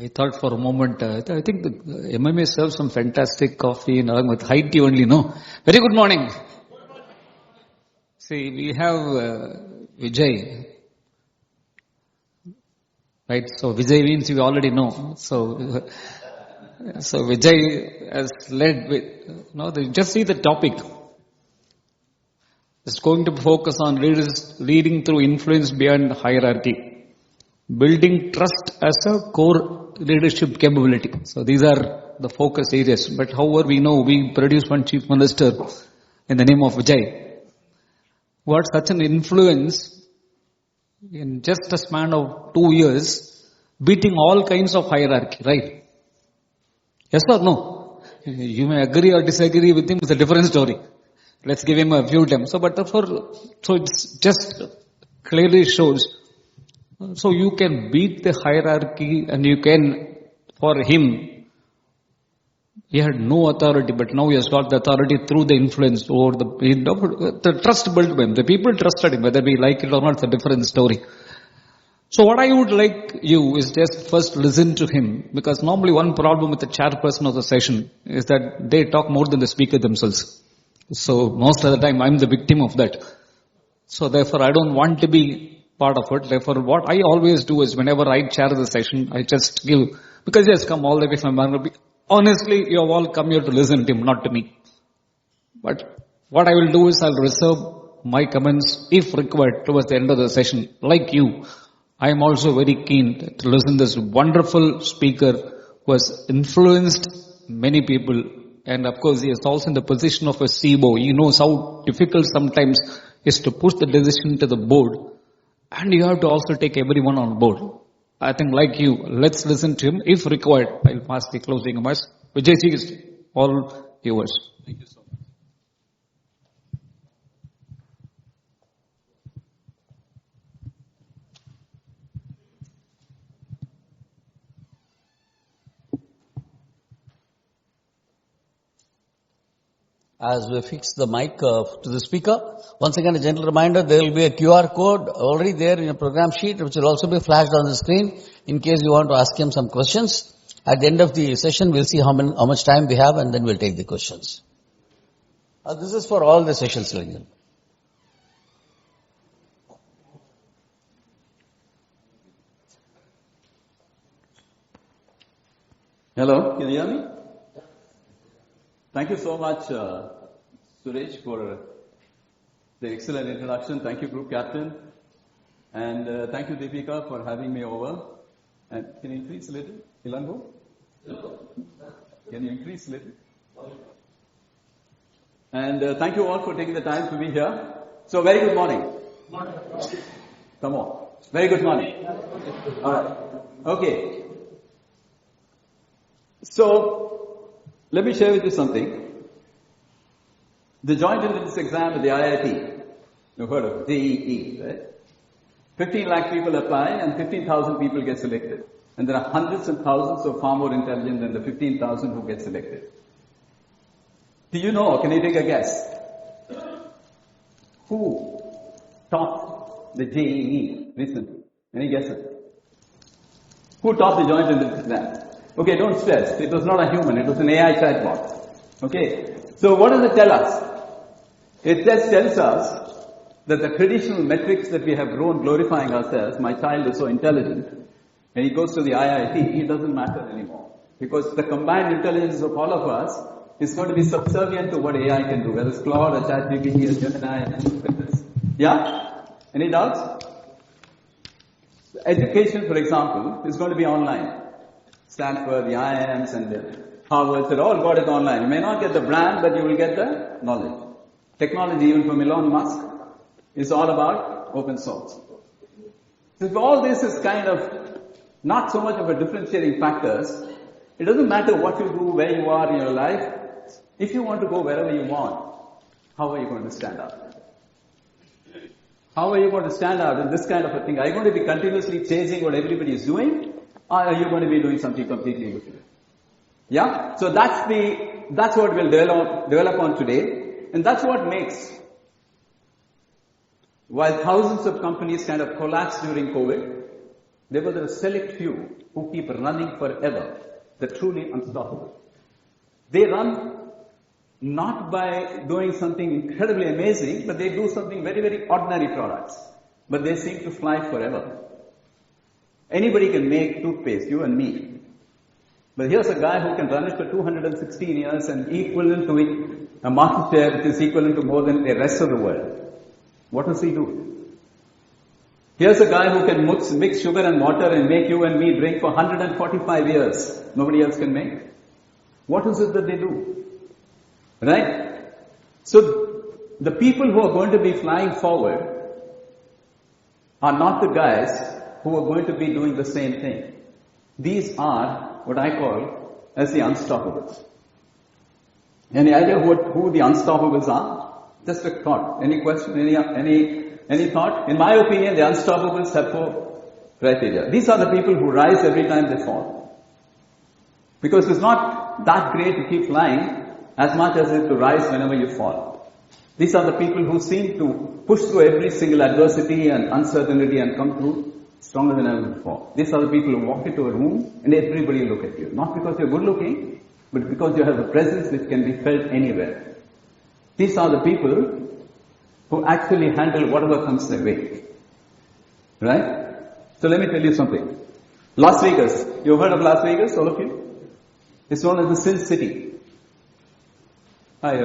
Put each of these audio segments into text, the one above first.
I thought for a moment, I think the MMA serves some fantastic coffee and along with high tea only, no? Very good morning. See, we have Vijay. Right, so Vijay means you already know. So Vijay has led with, just see the topic. It's going to focus on leading through influence beyond hierarchy. Building trust as a core leadership capability. So these are the focus areas. But however we know, we produce one chief minister in the name of Vijay, who had such an influence in just a span of 2 years, beating all kinds of hierarchy, right? Yes or no? You may agree or disagree with him, it's a different story. Let's give him a few times. So it's just clearly shows. So you can beat the hierarchy and you can, for him, he had no authority, but now he has got the authority through the influence or the trust built by him. The people trusted him, whether we like it or not, it's a different story. So what I would like you is just first listen to him, because normally one problem with the chairperson of the session is that they talk more than the speaker themselves. So most of the time I'm the victim of that. So therefore I don't want to be part of it. Therefore what I always do is whenever I chair the session, I just give, because he has come all the way from Bangalore. Honestly, you have all come here to listen to him, not to me. But what I will do is I'll reserve my comments if required towards the end of the session. Like you, I am also very keen to listen to this wonderful speaker who has influenced many people. And of course, he is also in the position of a CEO. He knows how difficult sometimes is to push the decision to the board. And you have to also take everyone on board. I think like you, let's listen to him. If required, I'll pass the closing remarks. Vijay ji is all yours. Thank you so much. As we fix the mic to the speaker, once again a gentle reminder, there will be a QR code already there in a program sheet which will also be flashed on the screen in case you want to ask him some questions. At the end of the session, we'll see how much time we have and then we'll take the questions. This is for all the sessions. Hello, can you hear me? Thank you so much, Suresh, for the excellent introduction. Thank you, Group Captain. And thank you, Deepika, for having me over. And can you increase a little? Ilango? Can you increase a little? And thank you all for taking the time to be here. So, very good morning. Come on. Very good morning. All right. Okay. So, let me share with you something. The joint entrance exam at the IIT, you've heard of JEE, right? 15 lakh people apply and 15,000 people get selected. And there are hundreds and thousands of far more intelligent than the 15,000 who get selected. Do you know, can you take a guess? Who taught the JEE recently? Any guesses? Who taught the joint entrance exam? Okay, don't stress. It was not a human. It was an AI chatbot. Okay. So what does it tell us? It just tells us that the traditional metrics that we have grown glorifying ourselves, my child is so intelligent, and he goes to the IIT, it doesn't matter anymore. Because the combined intelligence of all of us is going to be subservient to what AI can do, whether it's Claude or ChatGPT or Gemini and things like this. Yeah? Any doubts? Education, for example, is going to be online. Stanford, the IIMs and the Harvards, they're all got it online. You may not get the brand, but you will get the knowledge. Technology, even from Elon Musk, is all about open source. So if all this is kind of not so much of a differentiating factors, it doesn't matter what you do, where you are in your life. If you want to go wherever you want, how are you going to stand out? How are you going to stand out in this kind of a thing? Are you going to be continuously chasing what everybody is doing? Or are you going to be doing something completely different? Yeah? So that's what we'll develop on today. And that's what makes, while thousands of companies kind of collapsed during COVID, There were the select few who keep running forever, the truly unstoppable. They run not by doing something incredibly amazing, but they do something very, very ordinary products. But they seem to fly forever. Anybody can make toothpaste, you and me. But here's a guy who can run it for 216 years and equivalent to it, a market share which is equivalent to more than the rest of the world. What does he do? Here's a guy who can mix sugar and water and make you and me drink for 145 years. Nobody else can make. What is it that they do? Right? So, the people who are going to be flying forward are not the guys who are going to be doing the same thing. These are what I call as the unstoppables. Any idea who the unstoppables are? Just a thought. Any question? Any thought? In my opinion, the unstoppables have 4 criteria. These are the people who rise every time they fall. Because it's not that great to keep flying as much as it is to rise whenever you fall. These are the people who seem to push through every single adversity and uncertainty and come through stronger than ever before. These are the people who walk into a room and everybody look at you. Not because you're good looking, but because you have a presence which can be felt anywhere. These are the people who actually handle whatever comes their way. Right? So let me tell you something. Las Vegas. You've heard of Las Vegas, all of you? It's known as the Sin City. I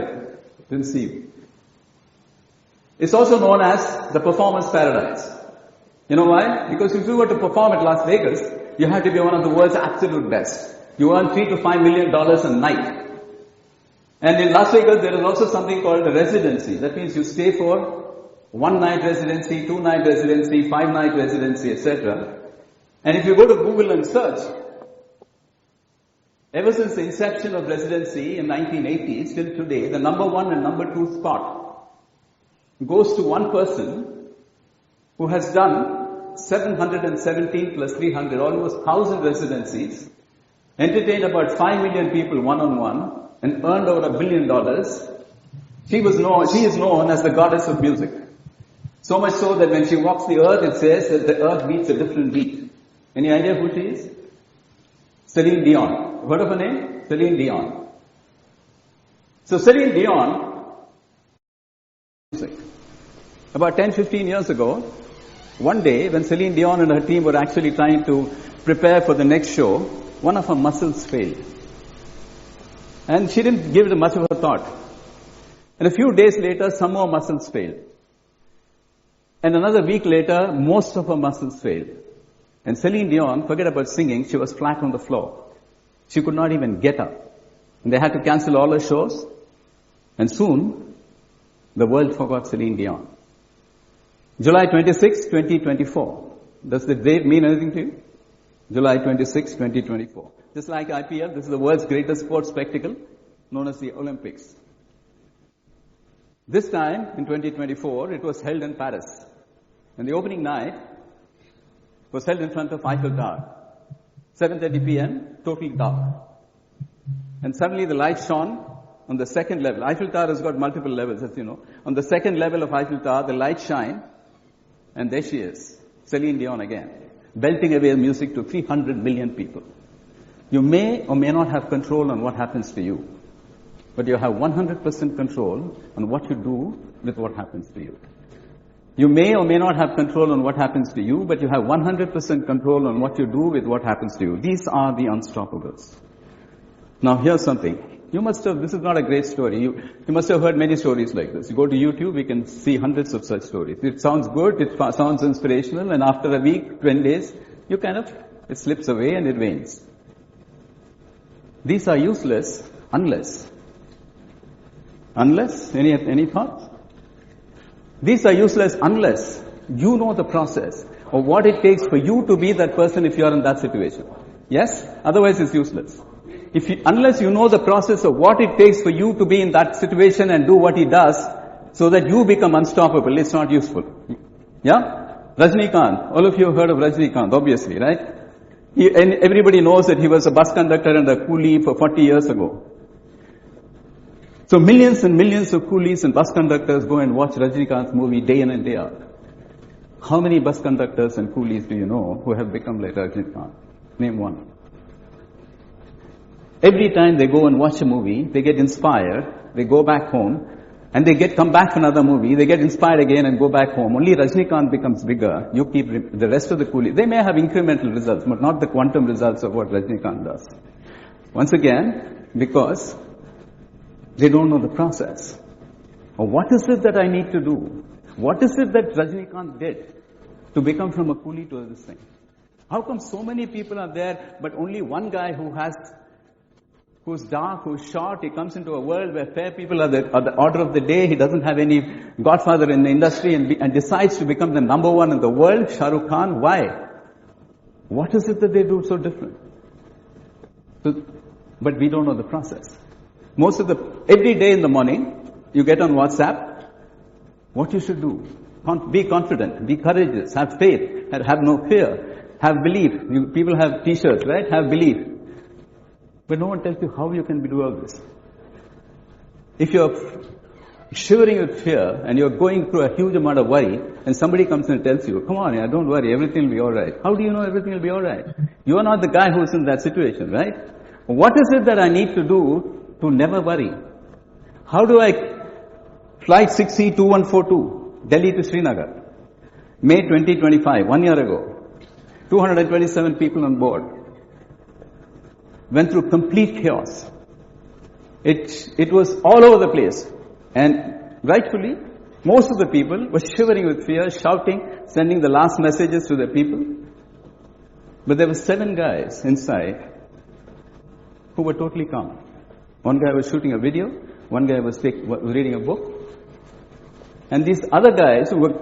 didn't see you. It's also known as the Performance Paradise. You know why? Because if you were to perform at Las Vegas, you have to be one of the world's absolute best. You earn $3 to $5 million a night. And in Las Vegas, there is also something called a residency. That means you stay for 1-night residency, 2-night residency, 5-night residency, etc. And if you go to Google and search, ever since the inception of residency in 1980s till today, the number 1 and number 2 spot goes to one person who has done 717 plus 300, almost 1,000 residencies, entertained about 5 million people one-on-one, and earned over $1 billion. She is known as the goddess of music. So much so that when she walks the earth, it says that the earth beats a different beat. Any idea who she is? Celine Dion. Heard of her name? Celine Dion. So Celine Dion, about 10-15 years ago, one day when Celine Dion and her team were actually trying to prepare for the next show, one of her muscles failed. And she didn't give it much of a thought. And a few days later, some more muscles failed. And another week later, most of her muscles failed. And Celine Dion, forget about singing, she was flat on the floor. She could not even get up. And they had to cancel all her shows. And soon, the world forgot Celine Dion. July 26, 2024. Does the date mean anything to you? July 26, 2024. Just like IPL, this is the world's greatest sports spectacle, known as the Olympics. This time, in 2024, it was held in Paris. And the opening night was held in front of Eiffel Tower. 7:30 p.m., totally dark. And suddenly the light shone on the second level. Eiffel Tower has got multiple levels, as you know. On the second level of Eiffel Tower, the light shine, and there she is, Celine Dion again, belting away music to 300 million people. You may or may not have control on what happens to you, but you have 100% control on what you do with what happens to you. You may or may not have control on what happens to you, but you have 100% control on what you do with what happens to you. These are the unstoppables. Now here's something. This is not a great story. You must have heard many stories like this. You go to YouTube, we can see hundreds of such stories. It sounds good, it sounds inspirational, and after a week, 20 days, it slips away and it wanes. These are useless unless. Any thoughts? These are useless unless you know the process of what it takes for you to be that person if you are in that situation. Yes? Otherwise it's useless. Unless you know the process of what it takes for you to be in that situation and do what he does so that you become unstoppable, it's not useful. Yeah? Rajnikant. All of you have heard of Rajnikant, obviously, right? And everybody knows that he was a bus conductor and a coolie for 40 years ago. So millions and millions of coolies and bus conductors go and watch Rajnikant's movie day in and day out. How many bus conductors and coolies do you know who have become like Rajinikanth? Name one. Every time they go and watch a movie, they get inspired, they go back home, and they come back for another movie, they get inspired again and go back home. Only Rajinikanth becomes bigger. You keep the rest of the coolies. They may have incremental results, but not the quantum results of what Rajinikanth does. Once again, because they don't know the process. Or what is it that I need to do? What is it that Rajinikanth did to become from a coolie to this thing? How come so many people are there, but only one guy who's dark, who's short, he comes into a world where fair people are the order of the day, he doesn't have any godfather in the industry and decides to become the number one in the world, Shah Rukh Khan. Why? What is it that they do so different? But we don't know the process. Every day in the morning, you get on WhatsApp, what you should do. Be confident, be courageous, have faith, have no fear, have belief. People have t-shirts, right? Have belief. But no one tells you how you can do all this. If you're shivering with fear and you're going through a huge amount of worry and somebody comes and tells you, come on, don't worry, everything will be alright. How do you know everything will be alright? You are not the guy who's in that situation, right? What is it that I need to do to never worry? How do I flight 6C2142, Delhi to Srinagar, May 2025, 1 year ago, 227 people on board. Went through complete chaos. It was all over the place. And rightfully, most of the people were shivering with fear, shouting, sending the last messages to their people. But there were 7 guys inside who were totally calm. One guy was shooting a video, one guy was reading a book. And these other guys who were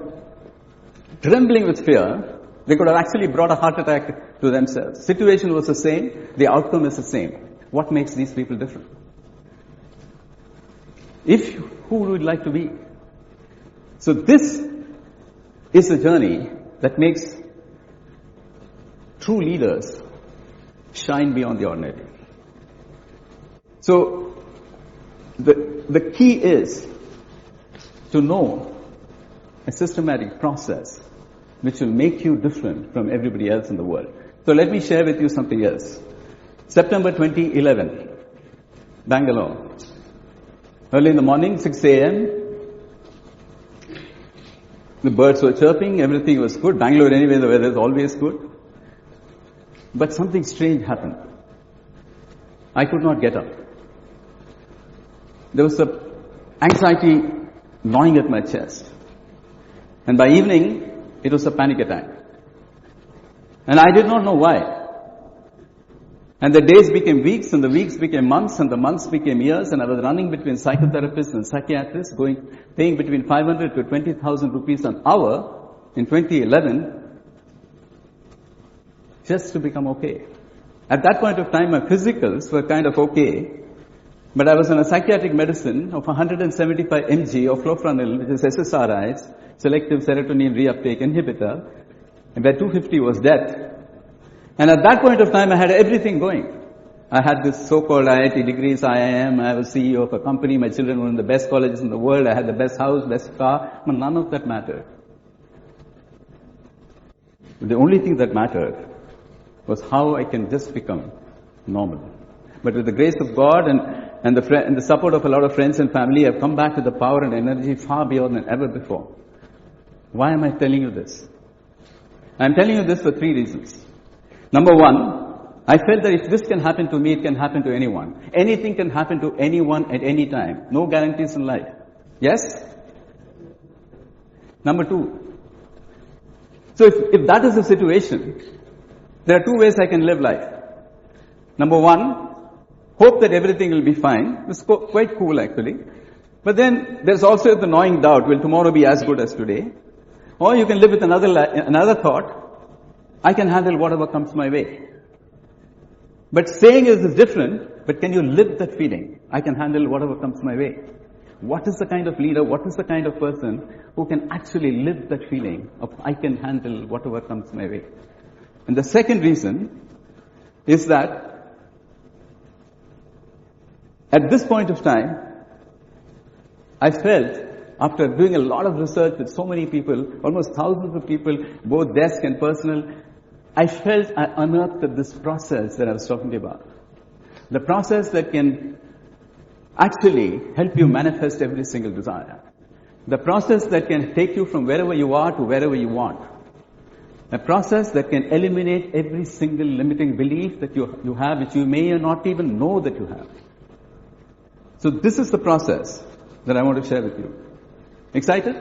trembling with fear, they could have actually brought a heart attack to themselves. Situation was the same, the outcome is the same. What makes these people different? Who would you like to be? So this is a journey that makes true leaders shine beyond the ordinary. So the key is to know a systematic process which will make you different from everybody else in the world. So let me share with you something else. September 2011, Bangalore. Early in the morning, 6 a.m., the birds were chirping, everything was good. Bangalore anyway, the weather is always good. But something strange happened. I could not get up. There was a anxiety gnawing at my chest. And by evening, it was a panic attack. And I did not know why. And the days became weeks, and the weeks became months, and the months became years, and I was running between psychotherapists and psychiatrists, paying between 500 to 20,000 rupees an hour in 2011, just to become okay. At that point of time, my physicals were kind of okay, but I was on a psychiatric medicine of 175 mg of clofranil, which is SSRIs, selective serotonin reuptake inhibitor, and where 250 was death. And at that point of time, I had everything going. I had this so-called IIT degrees, IIM, I was CEO of a company, my children were in the best colleges in the world, I had the best house, best car, but none of that mattered. The only thing that mattered was how I can just become normal. But with the grace of God and the support of a lot of friends and family, I've come back with the power and energy far beyond than ever before. Why am I telling you this? I'm telling you this for 3 reasons. Number 1, I felt that if this can happen to me, it can happen to anyone. Anything can happen to anyone at any time. No guarantees in life. Yes? Number 2, so if that is the situation, there are 2 ways I can live life. Number 1, hope that everything will be fine. It's quite cool actually. But then there's also the gnawing doubt, will tomorrow be as good as today? Or you can live with another thought, I can handle whatever comes my way. But saying is different, but can you live that feeling? I can handle whatever comes my way. What is the kind of leader, what is the kind of person who can actually live that feeling of I can handle whatever comes my way? And the second reason is that at this point of time, I felt after doing a lot of research with so many people, almost thousands of people, both desk and personal, I felt I unearthed this process that I was talking about. The process that can actually help you manifest every single desire. The process that can take you from wherever you are to wherever you want. A process that can eliminate every single limiting belief that you have, which you may not even know that you have. So this is the process that I want to share with you. Excited?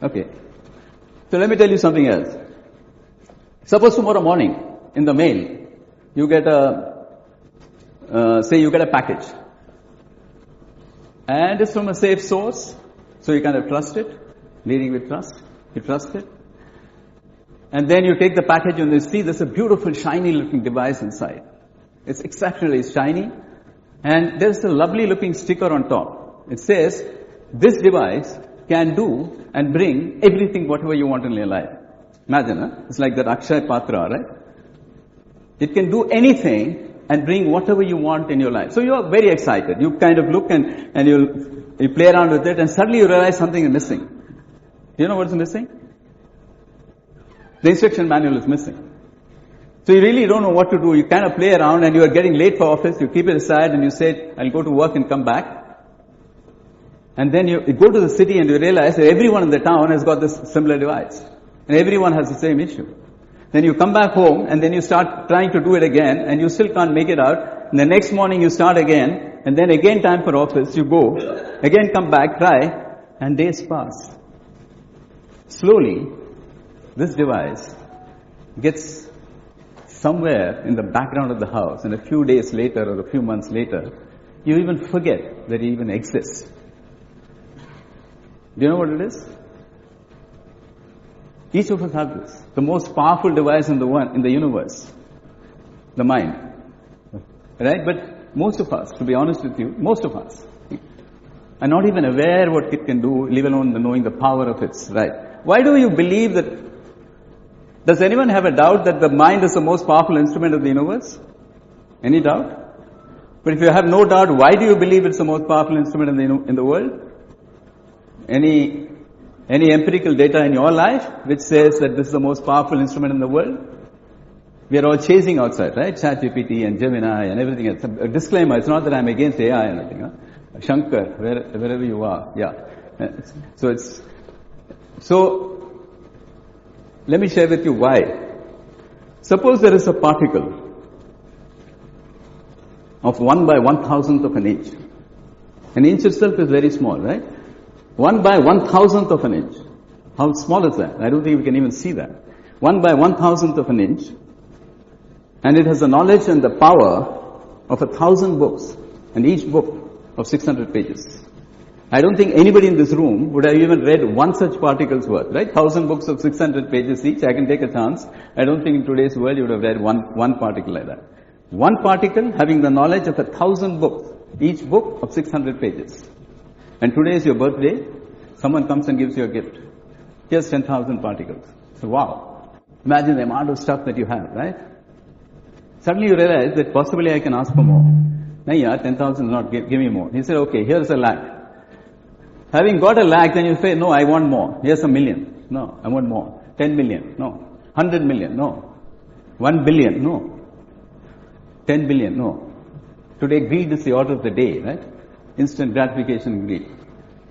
Okay. So let me tell you something else. Suppose tomorrow morning, in the mail, you get say you get a package. And it's from a safe source, so you kind of trust it, leading with trust. You trust it. And then you take the package and you see there's a beautiful, shiny looking device inside. It's exceptionally shiny. And there's a lovely looking sticker on top. It says, this device can do and bring everything, whatever you want in your life. Imagine, huh? It's like that Akshay Patra, right? It can do anything and bring whatever you want in your life. So you are very excited. You kind of look and you play around with it, and suddenly you realize something is missing. Do you know what's missing? The instruction manual is missing. So you really don't know what to do. You kind of play around and you are getting late for office. You keep it aside and you say, I'll go to work and come back. And then you go to the city and you realize that everyone in the town has got this similar device. And everyone has the same issue. Then you come back home and then you start trying to do it again and you still can't make it out. And the next morning you start again and then again time for office. You go, again come back, try, and days pass. Slowly, this device gets somewhere in the background of the house, and a few days later or a few months later, you even forget that it even exists. Do you know what it is? Each of us have this. The most powerful device in the universe. The mind. Right? But most of us, to be honest with you, most of us are not even aware what it can do, let alone knowing the power of it. Right? Why do you believe that? Does anyone have a doubt that the mind is the most powerful instrument of the universe? Any doubt? But if you have no doubt, why do you believe it's the most powerful instrument in the world? Any empirical data in your life which says that this is the most powerful instrument in the world? We are all chasing outside, right? ChatGPT and Gemini and everything else. A disclaimer, it's not that I'm against AI or anything. Huh? Shankar, wherever you are. Yeah. So, let me share with you why. Suppose there is a particle of 1 by 1,000th of an inch. An inch itself is very small, right? 1 by 1,000th of an inch. How small is that? I don't think we can even see that. 1 by 1,000th of an inch. And it has the knowledge and the power of 1,000 books. And each book of 600 pages. I don't think anybody in this room would have even read one such particle's worth, right? 1,000 books of 600 pages each. I can take a chance. I don't think in today's world you would have read one particle like that. One particle having the knowledge of 1,000 books. Each book of 600 pages. And today is your birthday. Someone comes and gives you a gift. Here's 10,000 particles. So wow. Imagine the amount of stuff that you have, right? Suddenly you realize that possibly I can ask for more. No, yeah, 10,000 is not, give me more. He said, okay, here's a lakh. Having got a lakh, then you say, no, I want more. Here's a million. No, I want more. 10 million. No. 100 million. No. 1 billion. No. 10 billion. No. Today, greed is the order of the day, right? Instant gratification greed.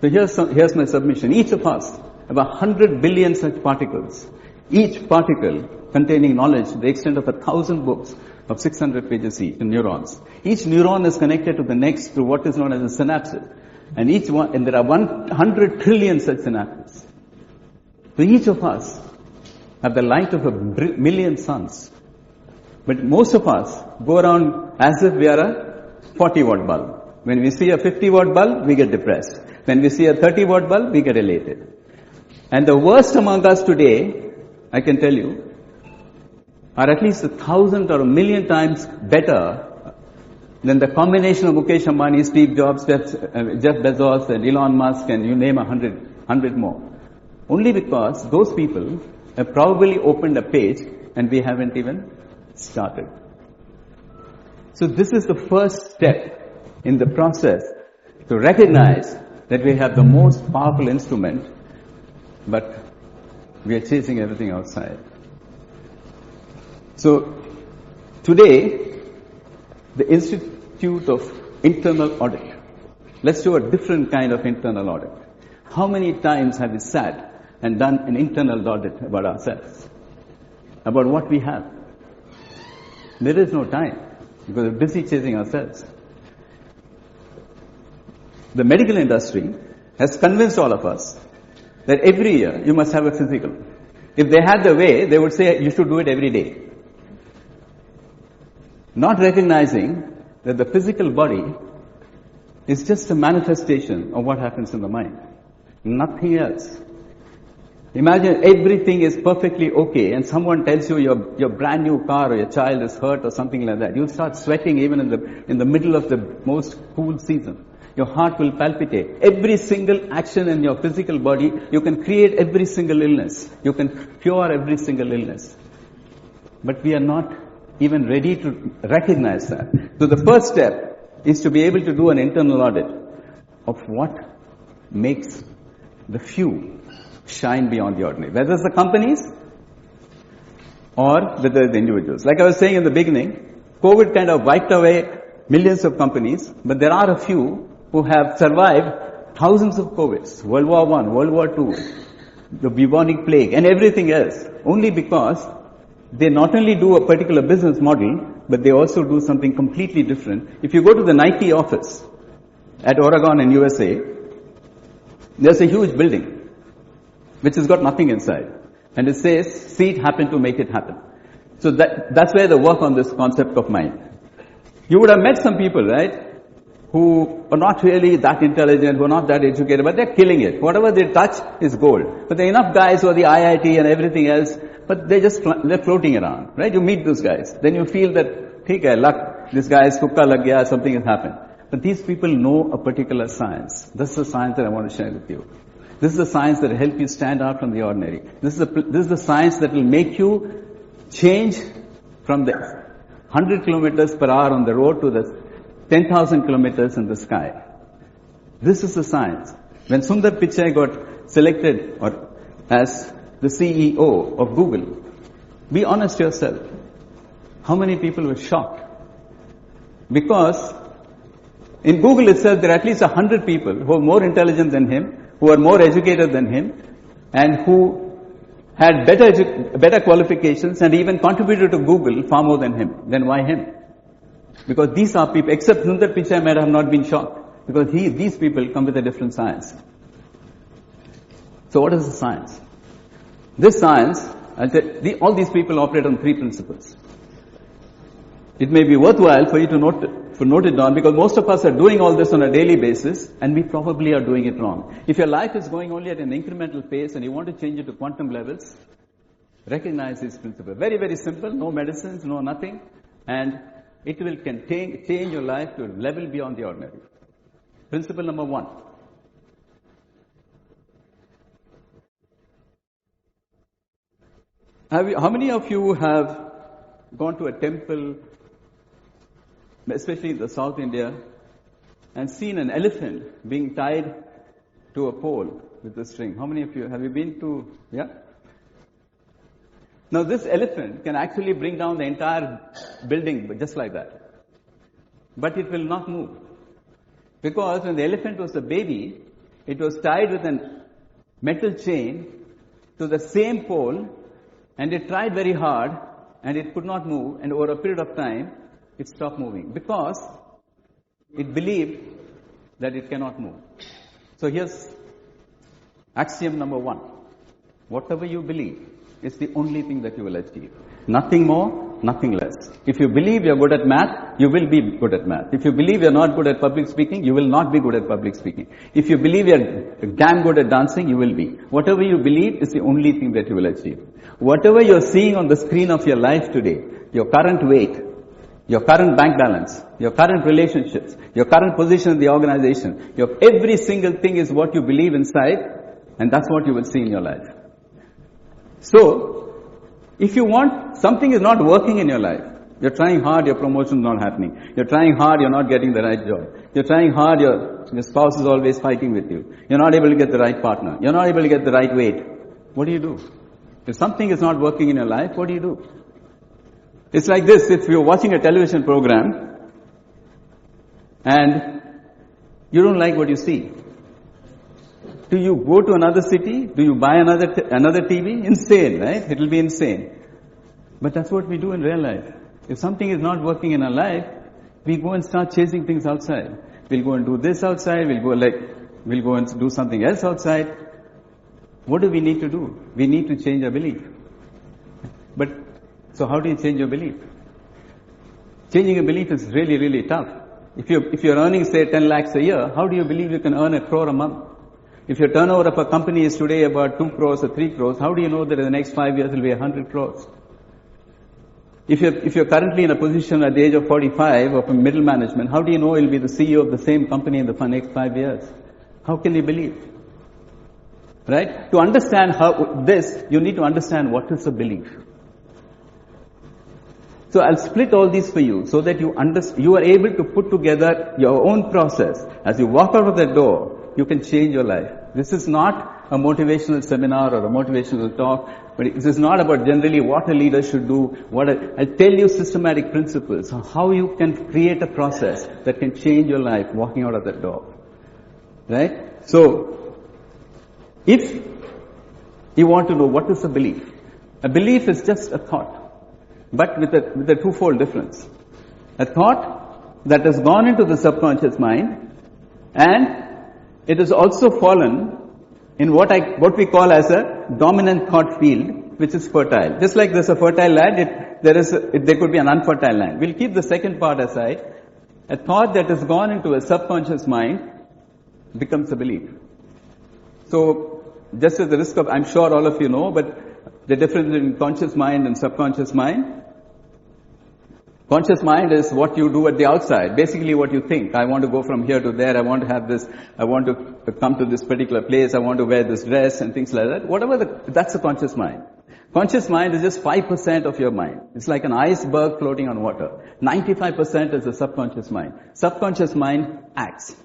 So here's my submission. Each of us, about 100 billion such particles. Each particle containing knowledge to the extent of 1,000 books of 600 pages each, in neurons. Each neuron is connected to the next through what is known as a synapses. And there are 100 trillion such synapses. So each of us have the light of a million suns. But most of us go around as if we are a 40-watt bulb. When we see a 50-watt bulb, we get depressed. When we see a 30-watt bulb, we get elated. And the worst among us today, I can tell you, are at least 1,000 or 1,000,000 times better than the combination of Mukesh Ambani, Steve Jobs, Jeff Bezos, and Elon Musk, and you name 100 more. Only because those people have probably opened a page and we haven't even started. So this is the first step in the process to recognize that we have the most powerful instrument, but we are chasing everything outside. So, today, the Institute of Internal Audit. Let's do a different kind of internal audit. How many times have we sat and done an internal audit about ourselves? About what we have? There is no time because we're busy chasing ourselves. The medical industry has convinced all of us that every year you must have a physical. If they had the way, they would say you should do it every day. Not recognizing that the physical body is just a manifestation of what happens in the mind. Nothing else. Imagine everything is perfectly okay and someone tells you your brand new car or your child is hurt or something like that. You'll start sweating even in the middle of the most cool season. Your heart will palpitate. Every single action in your physical body, you can create every single illness. You can cure every single illness. But we are not even ready to recognize that. So the first step is to be able to do an internal audit of what makes the few shine beyond the ordinary. Whether it's the companies or whether it's the individuals. Like I was saying in the beginning, COVID kind of wiped away millions of companies, but there are a few who have survived thousands of COVIDs, World War I, World War II, the bubonic plague, and everything else, only because they not only do a particular business model, but they also do something completely different. If you go to the Nike office at Oregon in USA, there's a huge building which has got nothing inside. And it says, see it happen to make it happen. So that's where they work on this concept of mind. You would have met some people, right, who are not really that intelligent, who are not that educated, but they're killing it. Whatever they touch is gold. But there are enough guys who are the IIT and everything else, but they're floating around, right? You meet those guys. Then you feel that, theek hai, luck, this guy is tukka lag gaya, something has happened. But these people know a particular science. This is the science that I want to share with you. This is the science that will help you stand out from the ordinary. This is the science that will make you change from the 100 kilometers per hour on the road to the 10,000 kilometers in the sky. This is the science. When Sundar Pichai got selected as the CEO of Google, be honest yourself. How many people were shocked? Because in Google itself, there are at least 100 people who are more intelligent than him, who are more educated than him, and who had better qualifications and even contributed to Google far more than him. Then why him? Because these are people, except Sundar Pichai might have not been shocked, because these people come with a different science. So what is the science? This science, all these people operate on three principles. It may be worthwhile for you to note it down, because most of us are doing all this on a daily basis, and we probably are doing it wrong. If your life is going only at an incremental pace and you want to change it to quantum levels, recognize this principle. Very, very simple, no medicines, no nothing, and it will change your life to a level beyond the ordinary. Principle number 1. How many of you have gone to a temple, especially in the South India, and seen an elephant being tied to a pole with a string? How many of you, have you been to, yeah? Now this elephant can actually bring down the entire building just like that. But it will not move. Because when the elephant was a baby, it was tied with a metal chain to the same pole, and it tried very hard, and it could not move, and over a period of time, it stopped moving. Because it believed that it cannot move. So here's axiom number 1. Whatever you believe is the only thing that you will achieve. Nothing more, nothing less. If you believe you're good at math, you will be good at math. If you believe you're not good at public speaking, you will not be good at public speaking. If you believe you're damn good at dancing, you will be. Whatever you believe is the only thing that you will achieve. Whatever you're seeing on the screen of your life today, your current weight, your current bank balance, your current relationships, your current position in the organization, every single thing is what you believe inside, and that's what you will see in your life. So, if you want, something is not working in your life, You're trying hard, your promotion's not happening. You're trying hard, you're not getting the right job. You're trying hard, your spouse is always fighting with you. You're not able to get the right partner. You're not able to get the right weight. What do you do? If something is not working in your life, what do you do? It's like this, if you're watching a television program and you don't like what you see. Do you go to another city? Do you buy another TV? Insane, right? It will be insane. But that's what we do in real life. If something is not working in our life, we go and start chasing things outside. We'll go and do this outside, we'll go and do something else outside. What do we need to do? We need to change our belief. But, so how do you change your belief? Changing a belief is really, really tough. If you're earning, say, 10 lakhs a year, how do you believe you can earn 1 crore a month? If your turnover of a company is today about 2 crores or 3 crores, how do you know that in the next 5 years it will be 100 crores? If you're currently in a position at the age of 45 of a middle management, how do you know you'll be the CEO of the same company in the next 5 years? How can you believe? Right? To understand you need to understand what is a belief. So I'll split all these for you so that you are able to put together your own process. As you walk out of that door, you can change your life. This is not a motivational seminar or a motivational talk, but this is not about generally what a leader should do. I'll tell you systematic principles on how you can create a process that can change your life walking out of that door. Right? So, if you want to know what is a belief is just a thought. But with a twofold difference. A thought that has gone into the subconscious mind and it has also fallen in what we call as a dominant thought field, which is fertile. Just like there's a fertile land, there could be an unfertile land. We'll keep the second part aside. A thought that has gone into a subconscious mind becomes a belief. So, just at the risk of, I'm sure all of you know, but the difference between conscious mind and subconscious mind. Conscious mind is what you do at the outside, basically what you think. I want to go from here to there, I want to have this, I want to come to this particular place, I want to wear this dress and things like that. That's the conscious mind. Conscious mind is just 5% of your mind. It's like an iceberg floating on water. 95% is the subconscious mind. Subconscious mind acts.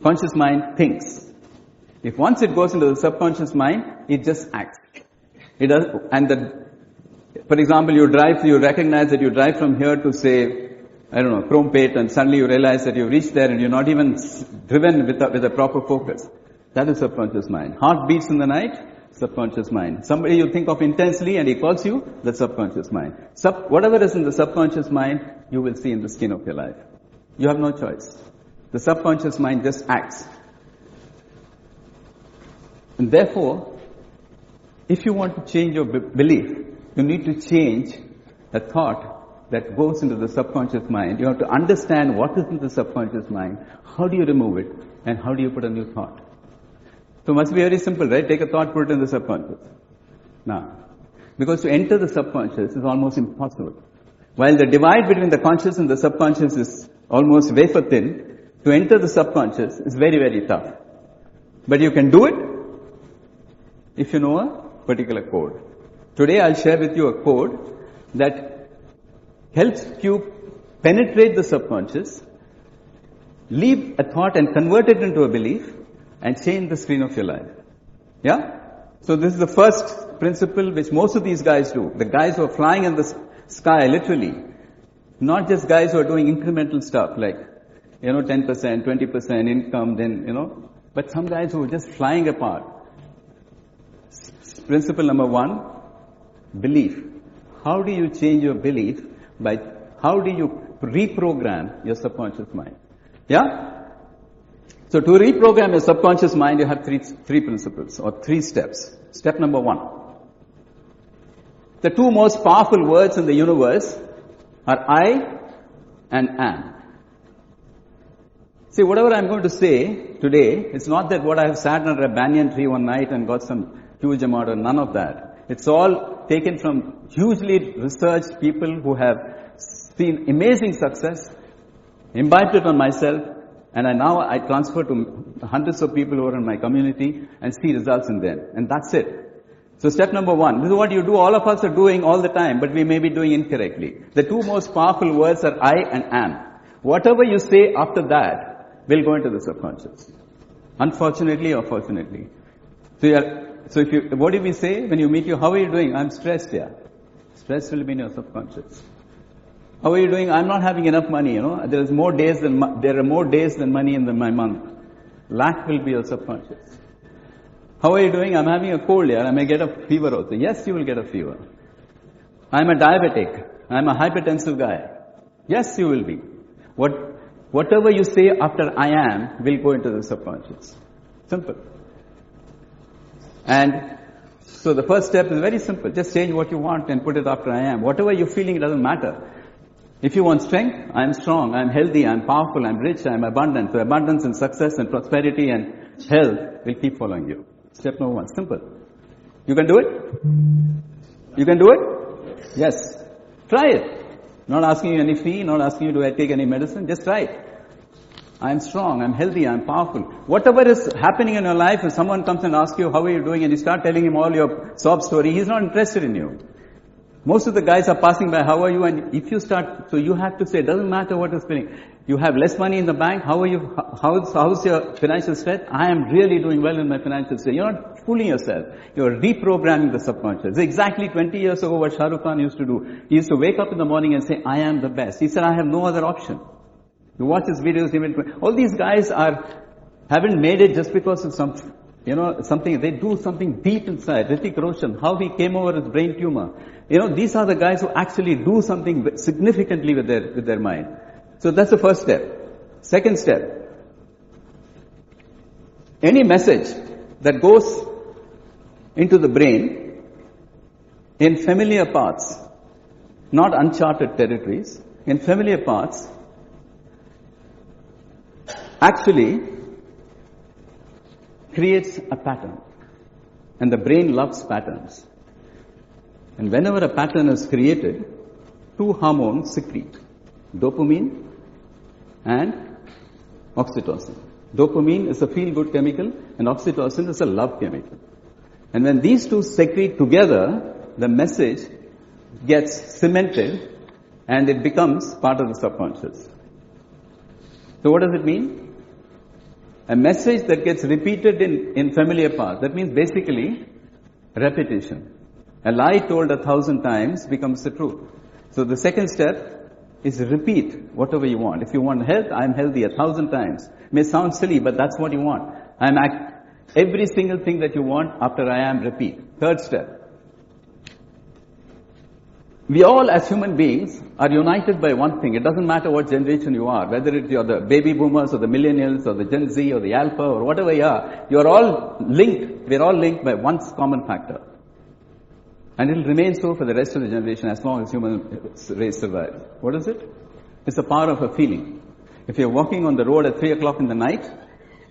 Conscious mind thinks. If once it goes into the subconscious mind, it just acts. It does, for example, you recognize that you drive from here to say, Chromepate, and suddenly you realize that you've reached there and you're not even driven with a proper focus. That is subconscious mind. Heart beats in the night, subconscious mind. Somebody you think of intensely and he calls you, that's subconscious mind. Whatever is in the subconscious mind, you will see in the skin of your life. You have no choice. The subconscious mind just acts. And therefore, if you want to change your belief, you need to change a thought that goes into the subconscious mind. You have to understand what is in the subconscious mind, how do you remove it, and how do you put a new thought. So it must be very simple, right? Take a thought, put it in the subconscious. Now, because to enter the subconscious is almost impossible. While the divide between the conscious and the subconscious is almost wafer thin, to enter the subconscious is very, very tough. But you can do it if you know a particular code. Today I'll share with you a code that helps you penetrate the subconscious, leave a thought and convert it into a belief, and change the screen of your life. Yeah? So this is the first principle which most of these guys do. The guys who are flying in the sky, literally. Not just guys who are doing incremental stuff like, 10%, 20% income, then, but some guys who are just flying apart. Principle number 1, belief. How do you change your belief? How do you reprogram your subconscious mind? Yeah? So to reprogram your subconscious mind, you have three principles or 3 steps. Step number 1. The 2 most powerful words in the universe are I and am. See, whatever I'm going to say today, it's not that what I have sat under a banyan tree one night and got some huge amount of none of that. It's all taken from hugely researched people who have seen amazing success, imbibed it on myself, and I transfer to hundreds of people who are in my community and see results in them. And that's it. So step number 1, this is what you do, all of us are doing all the time, but we may be doing incorrectly. The two most powerful words are I and am. Whatever you say after that will go into the subconscious. Unfortunately or fortunately. What do we say when you meet you? How are you doing? I'm stressed, yeah. Stress will be in your subconscious. How are you doing? I'm not having enough money, There are more days than money in my month. Lack will be your subconscious. How are you doing? I'm having a cold, yeah. I may get a fever also. Yes, you will get a fever. I'm a diabetic. I'm a hypertensive guy. Yes, you will be. Whatever you say after I am will go into the subconscious. Simple. And so the first step is very simple. Just change what you want and put it after I am. Whatever you're feeling, it doesn't matter. If you want strength, I'm strong, I'm healthy, I'm powerful, I'm rich, I'm abundant. So abundance and success and prosperity and health will keep following you. Step number 1. Simple. You can do it? You can do it? Yes. Try it. Not asking you any fee, not asking you to take any medicine. Just try it. I'm strong, I'm healthy, I'm powerful. Whatever is happening in your life, if someone comes and asks you, how are you doing? And you start telling him all your sob story, he's not interested in you. Most of the guys are passing by, how are you? And if you start, so you have to say, it doesn't matter what is feeling. You have less money in the bank, how are you? How's your financial state? I am really doing well in my financial state. You're not fooling yourself. You're reprogramming the subconscious. It's exactly 20 years ago what Shah Rukh Khan used to do. He used to wake up in the morning and say, I am the best. He said, I have no other option. You watch his videos, all these guys haven't made it just because of something, they do something deep inside. Hrithik Roshan, how he came over his brain tumor. These are the guys who actually do something significantly with their mind. So that's the first step. Second step. Any message that goes into the brain in familiar paths, not uncharted territories, in familiar paths, actually creates a pattern. And the brain loves patterns. And whenever a pattern is created, two hormones secrete. Dopamine and oxytocin. Dopamine is a feel-good chemical and oxytocin is a love chemical. And when these two secrete together, the message gets cemented and it becomes part of the subconscious. So what does it mean? A message that gets repeated in familiar paths. That means basically repetition. A lie told 1,000 times becomes the truth. So the second step is repeat whatever you want. If you want health, I'm healthy 1,000 times. May sound silly, but that's what you want. Every single thing that you want after I am, repeat. Third step. We all as human beings are united by one thing. It doesn't matter what generation you are, whether you're the baby boomers or the millennials or the Gen Z or the Alpha or whatever you are, you're all linked. We're all linked by one common factor. And it will remain so for the rest of the generation as long as human race survives. What is it? It's the power of a feeling. If you're walking on the road at 3 o'clock in the night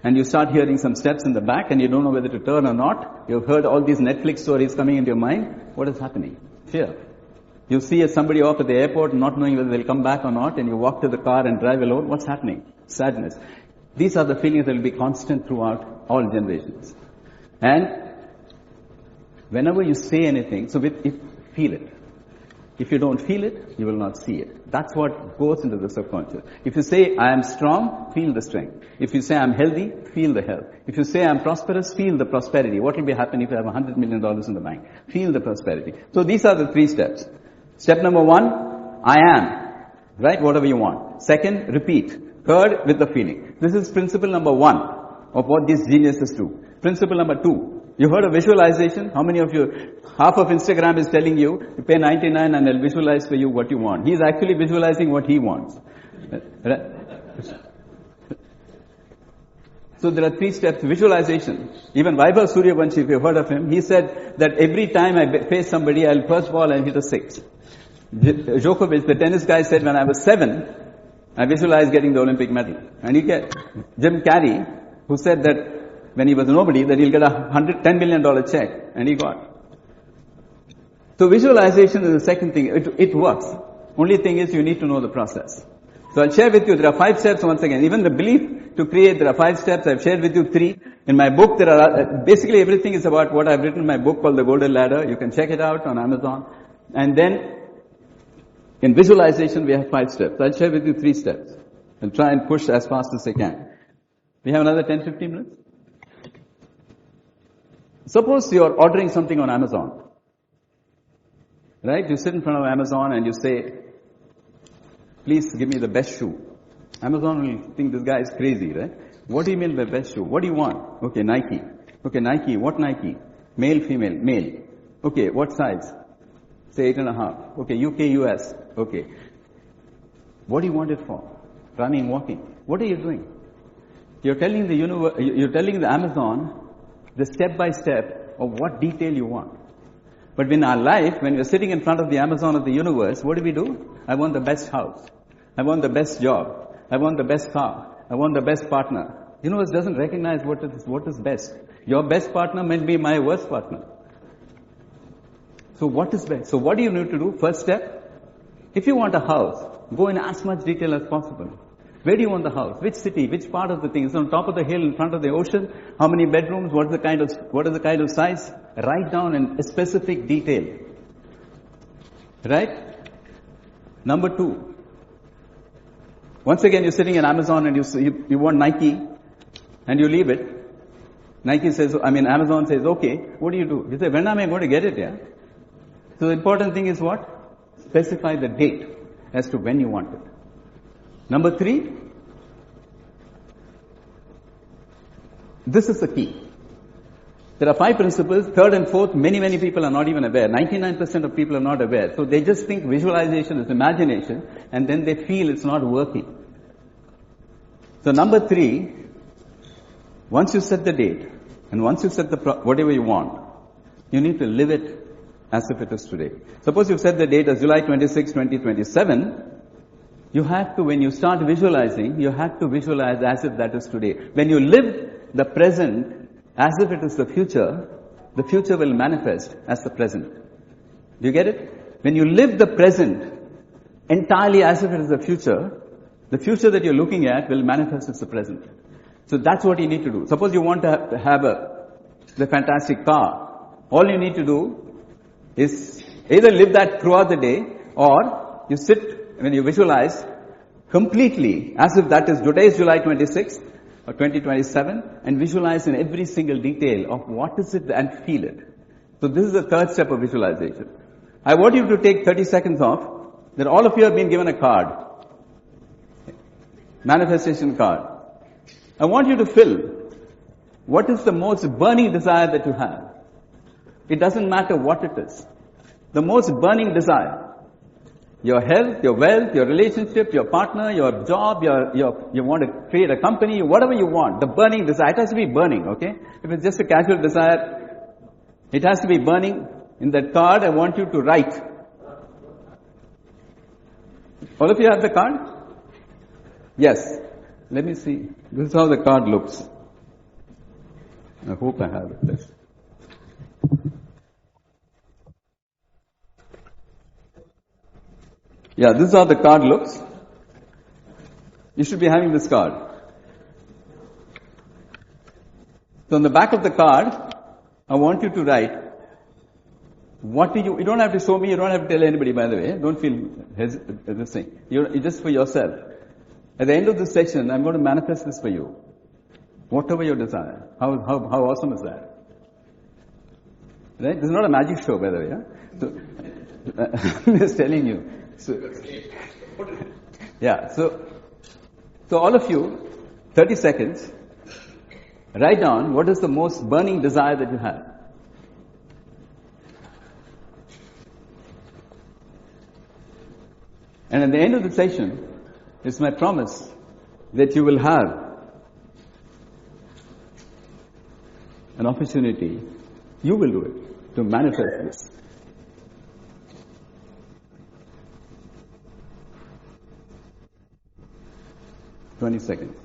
and you start hearing some steps in the back and you don't know whether to turn or not, you've heard all these Netflix stories coming into your mind, what is happening? Fear. You see somebody off at the airport not knowing whether they'll come back or not, and you walk to the car and drive alone, what's happening? Sadness. These are the feelings that will be constant throughout all generations. And whenever you say anything, feel it. If you don't feel it, you will not see it. That's what goes into the subconscious. If you say, I am strong, feel the strength. If you say, I'm healthy, feel the health. If you say, I'm prosperous, feel the prosperity. What will be happening if you have $100 million in the bank? Feel the prosperity. So these are the 3 steps. Step number 1, I am. Right? Whatever you want. Second, repeat. Third, with the feeling. This is principle number 1 of what these geniuses do. Principle number 2. You heard of visualization? How many of you, half of Instagram is telling you pay 99 and they'll visualize for you what you want. He's actually visualizing what he wants. So there are 3 steps. Visualization. Even Vaibhav Suryavanshi, if you've heard of him, he said that every time I face somebody, I'll first ball and hit a 6. Djokovic, the tennis guy, said when I was 7, I visualized getting the Olympic medal. And Jim Carrey, who said that when he was nobody, that he'll get a $10 million check, and he got. So visualization is the second thing. It works. Only thing is you need to know the process. So I'll share with you, there are 5 steps once again. Even the belief to create, there are 5 steps. I've shared with you 3. In my book, there are, basically everything is about what I've written in my book called The Golden Ladder. You can check it out on Amazon. And then, in visualization, we have 5 steps. I'll share with you 3 steps. And try and push as fast as I can. We have another 10, 15 minutes? Suppose you're ordering something on Amazon. Right? You sit in front of Amazon and you say, please give me the best shoe. Amazon will think this guy is crazy, right? What do you mean by best shoe? What do you want? Okay, Nike. Okay, Nike. What Nike? Male, female, male. Okay, what size? Say 8.5. Okay, UK, US. Okay. What do you want it for? Running, walking. What are you doing? You're telling the Amazon the step by step of what detail you want. But in our life, when we're sitting in front of the Amazon of the universe, what do? I want the best house. I want the best job. I want the best car. I want the best partner. Universe doesn't recognize what is best. Your best partner might be my worst partner. So what is best? So what do you need to do? First step, if you want a house, go in as much detail as possible. Where do you want the house? Which city? Which part of the thing? Is it on top of the hill, in front of the ocean? How many bedrooms? What is the kind of size? Write down in a specific detail. Right? Number 2. Once again, you're sitting in Amazon and you want Nike and you leave it. Amazon says, okay, what do? You say, when am I going to get it? Yeah. So the important thing is what? Specify the date as to when you want it. Number 3, this is the key. There are 5 principles. 3rd and 4th, many people are not even aware. 99% of people are not aware. So they just think visualization is imagination, and then they feel it's not working. So number 3, once you set the date, and once you set whatever you want, you need to live it as if it is today. Suppose you've set the date as July 26, 2027, you have to, when you start visualizing, you have to visualize as if that is today. When you live the present as if it is the future will manifest as the present. Do you get it? When you live the present entirely as if it is the future that you're looking at will manifest as the present. So that's what you need to do. Suppose you want to have the fantastic car. All you need to do is either live that throughout the day, or you sit when you visualize completely as if that is today is July 26th or 2027, and visualize in every single detail of what is it and feel it. So this is the 3rd step of visualization. I want you to take 30 seconds off that all of you have been given a card. Manifestation card. I want you to fill what is the most burning desire that you have. It doesn't matter what it is. The most burning desire. Your health, your wealth, your relationship, your partner, your job, you want to create a company, whatever you want. The burning desire. It has to be burning, okay? If it's just a casual desire, it has to be burning. In that card, I want you to write. All of you have the card? Yes. Let me see. This is how the card looks. I hope I have it. Yeah, this is how the card looks. You should be having this card. So on the back of the card, I want you to write, you don't have to show me, you don't have to tell anybody, by the way. Don't feel this thing. You're just for yourself. At the end of this session, I'm going to manifest this for you. Whatever your desire. How awesome is that? Right? This is not a magic show, by the way. Yeah? So, I'm just telling you. So all of you, 30 seconds, write down what is the most burning desire that you have. And at the end of the session, it's my promise that you will have an opportunity, you will do it, to manifest this. 20 seconds.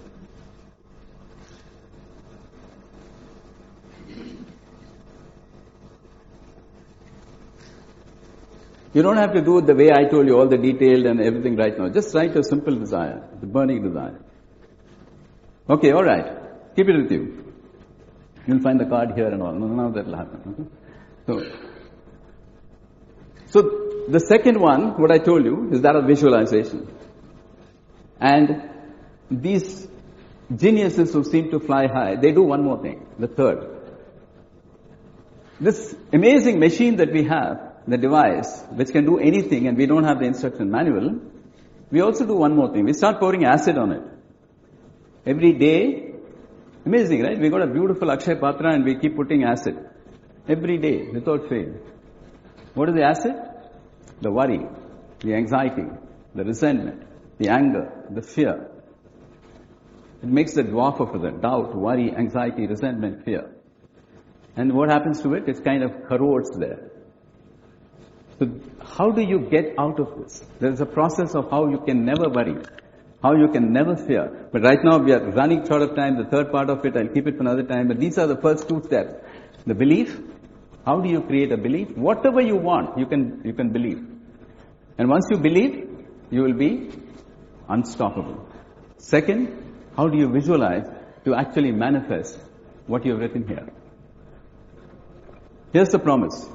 You don't have to do it the way I told you, all the detailed and everything right now. Just write a simple desire, the burning desire. Okay, alright. Keep it with you. You'll find the card here and all. None of that will happen. So the second one, what I told you, is that of visualization. And these geniuses who seem to fly high, they do one more thing, the third. This amazing machine that we have, the device, which can do anything and we don't have the instruction manual, we also do one more thing. We start pouring acid on it. Every day, amazing, right? We got a beautiful Akshay Patra and we keep putting acid. Every day, without fail. What is the acid? The worry, the anxiety, the resentment, the anger, the fear. It makes the dwarf of it, doubt, worry, anxiety, resentment, fear. And what happens to it? It kind of corrodes there. So how do you get out of this? There is a process of how you can never worry, how you can never fear. But right now we are running short of time. The third part of it, I'll keep it for another time. But these are the first two steps. The belief. How do you create a belief? Whatever you want, you can believe. And once you believe, you will be unstoppable. Second, how do you visualize to actually manifest what you have written here? Here's the promise.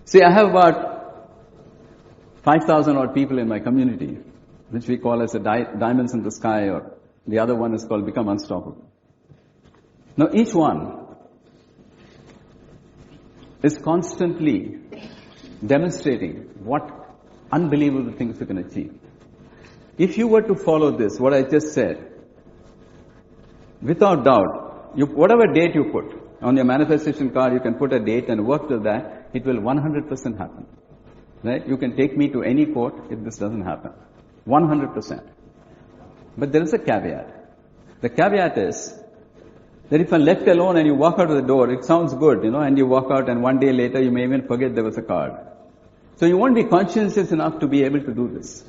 See, I have about 5,000 odd people in my community, which we call as the diamonds in the sky, or the other one is called Become Unstoppable. Now, each one is constantly demonstrating what unbelievable things you can achieve. If you were to follow this, what I just said, without doubt, whatever date you put on your manifestation card, you can put a date and work with that, it will 100% happen. Right? You can take me to any court if this doesn't happen. 100%. But there is a caveat. The caveat is that if I'm left alone and you walk out of the door, it sounds good, and you walk out and one day later you may even forget there was a card. So you won't be conscientious enough to be able to do this.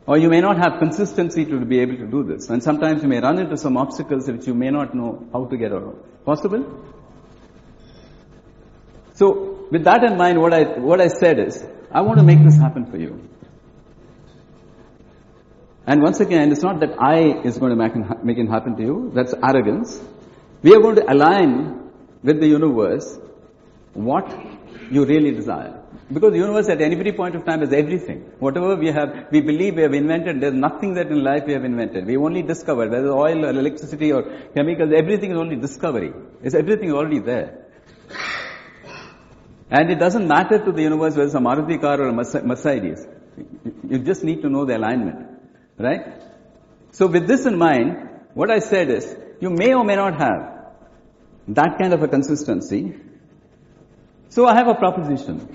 Or you may not have consistency to be able to do this. And sometimes you may run into some obstacles which you may not know how to get out of. Possible? So, with that in mind, what I said is, I want to make this happen for you. And once again, it's not that I is going to make it happen to you. That's arrogance. We are going to align with the universe what you really desire. Because the universe at any point of time is everything. Whatever we believe we have invented, there's nothing that in life we have invented. We only discovered, whether oil or electricity or chemicals, everything is only discovery. Everything is already there. And it doesn't matter to the universe whether it's a Maruti car or a Mercedes. You just need to know the alignment. Right? So with this in mind, what I said is, you may or may not have that kind of a consistency. So I have a proposition.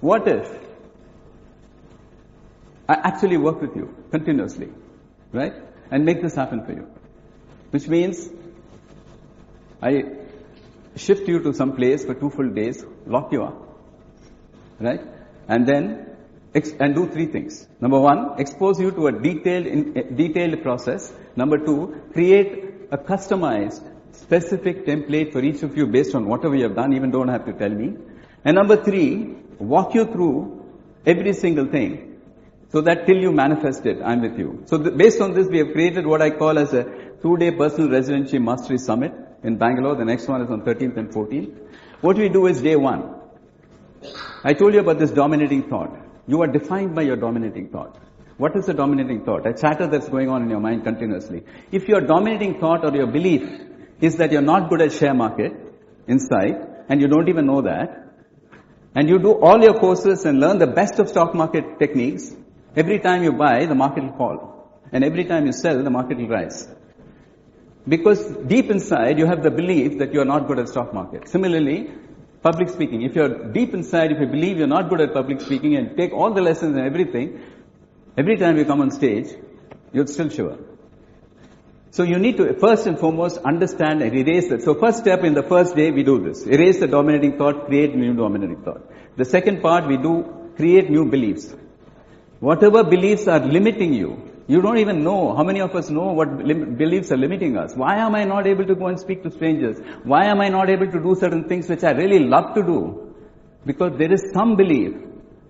What if I actually work with you continuously, right? And make this happen for you. Which means I shift you to some place for 2 full days, lock you up, right? And then and do 3 things. Number 1, expose you to a detailed process. Number 2, create a customized, specific template for each of you based on whatever you have done, even don't have to tell me. And number 3, walk you through every single thing so that till you manifest it, I'm with you. So based on this, we have created what I call as a 2-day personal residency mastery summit in Bangalore. The next one is on 13th and 14th. What we do is day 1. I told you about this dominating thought. You are defined by your dominating thought. What is the dominating thought? A chatter that's going on in your mind continuously. If your dominating thought or your belief is that you're not good at share market inside, and you don't even know that, and you do all your courses and learn the best of stock market techniques, every time you buy, the market will fall. And every time you sell, the market will rise. Because deep inside, you have the belief that you are not good at stock market. Similarly, public speaking. If you're deep inside, if you believe you're not good at public speaking and take all the lessons and everything, every time you come on stage, you'll still shiver. So you need to first and foremost understand and erase that. So first step in the first day, we do this. Erase the dominating thought, create new dominating thought. The second part, we do create new beliefs. Whatever beliefs are limiting you, You don't even know. How many of us know what beliefs are limiting us? Why am I not able to go and speak to strangers? Why am I not able to do certain things which I really love to do? Because there is some belief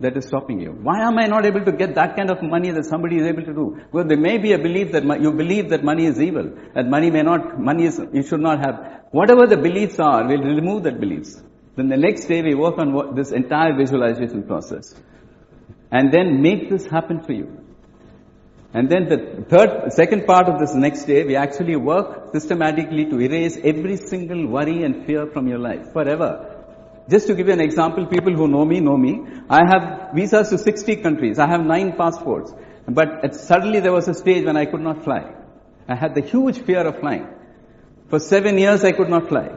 that is stopping you. Why am I not able to get that kind of money that somebody is able to do? Well, there may be a belief that you believe that money is evil, that you should not have. Whatever the beliefs are, we'll remove that beliefs. Then the next day we work on this entire visualization process. And then make this happen for you. And then the second part of this next day, we actually work systematically to erase every single worry and fear from your life forever. Just to give you an example, people who know me. I have visas to 60 countries. I have 9 passports. But suddenly there was a stage when I could not fly. I had the huge fear of flying. For 7 years I could not fly.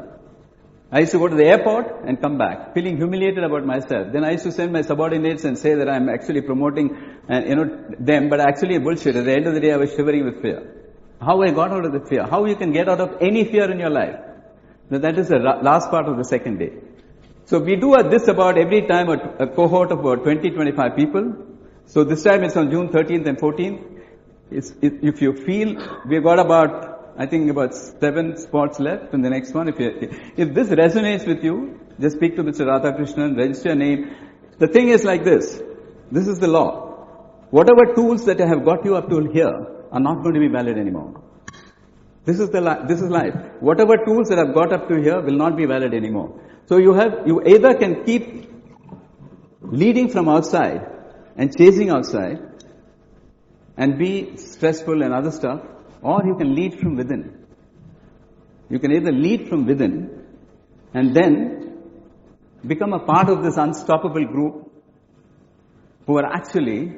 I used to go to the airport and come back, feeling humiliated about myself. Then I used to send my subordinates and say that I'm actually promoting, them, but actually bullshit. At the end of the day, I was shivering with fear. How I got out of the fear? How you can get out of any fear in your life? Now that is the last part of the second day. So we do this about every time a cohort of about 20-25 people. So this time it's on June 13th and 14th. If you feel, we've got about 7 spots left in the next one. If this resonates with you, just speak to Mr. Radhakrishnan, register your name. The thing is like this. This is the law. Whatever tools that have got you up to here are not going to be valid anymore. This is life. Whatever tools that have got up to here will not be valid anymore. So you either can keep leading from outside and chasing outside and be stressful and other stuff, or you can lead from within. You can either lead from within and then become a part of this unstoppable group who are actually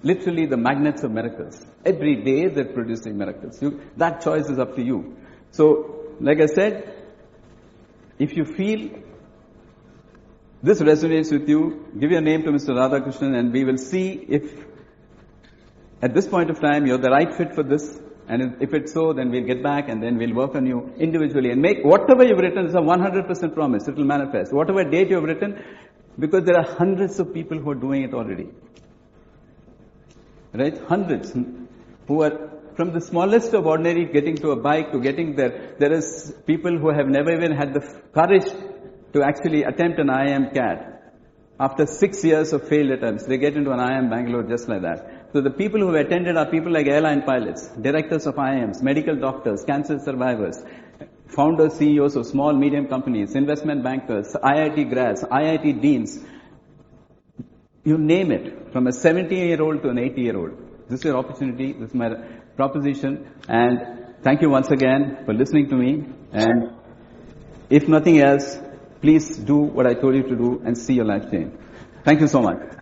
literally the magnets of miracles. Every day they're producing miracles. That choice is up to you. So, like I said, if you feel this resonates with you, give your name to Mr. Radhakrishnan and we will see if at this point of time you're the right fit for this. And if it's so, then we'll get back and then we'll work on you individually and make whatever you've written is a 100% promise. It will manifest. Whatever date you've written, because there are hundreds of people who are doing it already. Right? Hundreds who are from the smallest of ordinary getting to a bike to getting there. There is people who have never even had the courage to actually attempt an IIM CAT. After 6 years of failed attempts, they get into an IIM Bangalore just like that. So the people who have attended are people like airline pilots, directors of IIMs, medical doctors, cancer survivors, founders, CEOs of small, medium companies, investment bankers, IIT grads, IIT deans. You name it, from a 70-year-old to an 80-year-old. This is your opportunity, this is my proposition, and thank you once again for listening to me. And if nothing else, please do what I told you to do and see your life change. Thank you so much.